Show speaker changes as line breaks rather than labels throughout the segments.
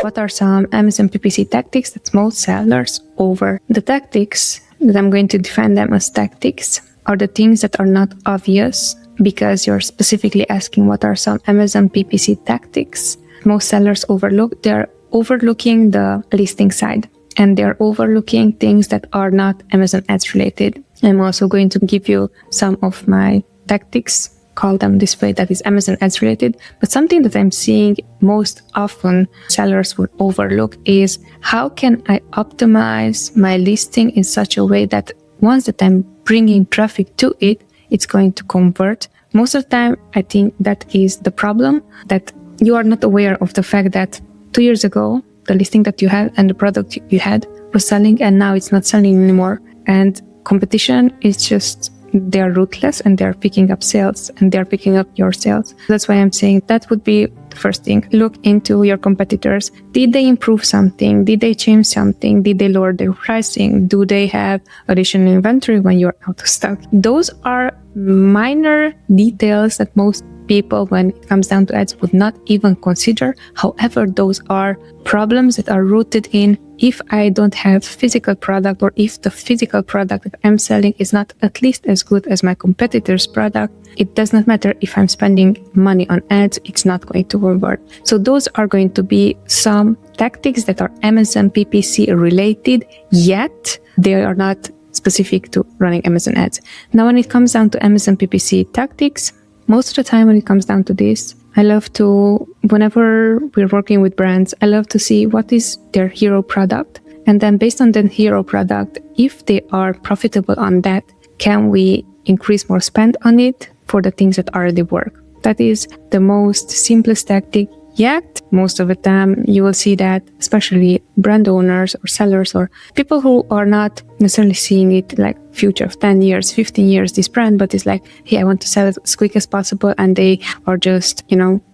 What are some Amazon PPC tactics that most sellers over? The tactics that I'm going to define them as tactics are the things that are not obvious, because you're specifically asking what are some Amazon PPC tactics most sellers overlook. They're overlooking the listing side, and they're overlooking things that are not Amazon ads related. I'm also going to give you some of my tactics, call them this way, that is Amazon ads related. But something that I'm seeing most often sellers would overlook is, how can I optimize my listing in such a way that once that I'm bringing traffic to it, it's going to convert. Most of the time, I think that is the problem, that you are not aware of the fact that 2 years ago, the listing that you had and the product you had was selling, and now it's not selling anymore. And competition is just, they're ruthless, and they're picking up sales, and they're picking up your sales. That's why I'm saying that would be the first thing. Look into your competitors. Did they improve something? Did they change something? Did they lower their pricing? Do they have additional inventory when you're out of stock? Those are minor details that most people, when it comes down to ads, would not even consider. However, those are problems that are rooted in, if I don't have physical product, or if the physical product that I'm selling is not at least as good as my competitor's product, it does not matter if I'm spending money on ads, it's not going to convert. So those are going to be some tactics that are Amazon PPC related, yet they are not specific to running Amazon ads. Now, when it comes down to Amazon PPC tactics, most of the time when it comes down to this, I love to, whenever we're working with brands, I love to see what is their hero product. And then based on that hero product, if they are profitable on that, can we increase more spend on it for the things that already work? That is the most simplest tactic. Yet, most of the time, you will see that, especially brand owners or sellers or people who are not necessarily seeing it like future of 10 years, 15 years, this brand, but it's like, hey, I want to sell it as quick as possible. And they are just,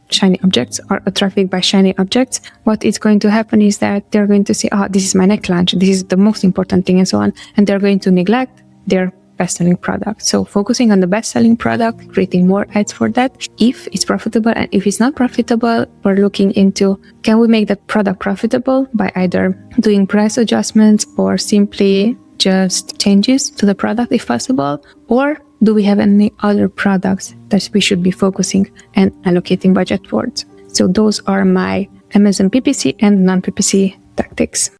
shiny objects, or attracted by shiny objects. What is going to happen is that they're going to say, this is my next launch, this is the most important thing, and so on. And they're going to neglect their best-selling product. So focusing on the best-selling product, creating more ads for that. If it's profitable, and if it's not profitable, we're looking into, can we make that product profitable by either doing price adjustments or simply just changes to the product if possible, or do we have any other products that we should be focusing and allocating budget towards? So those are my Amazon PPC and non-PPC tactics.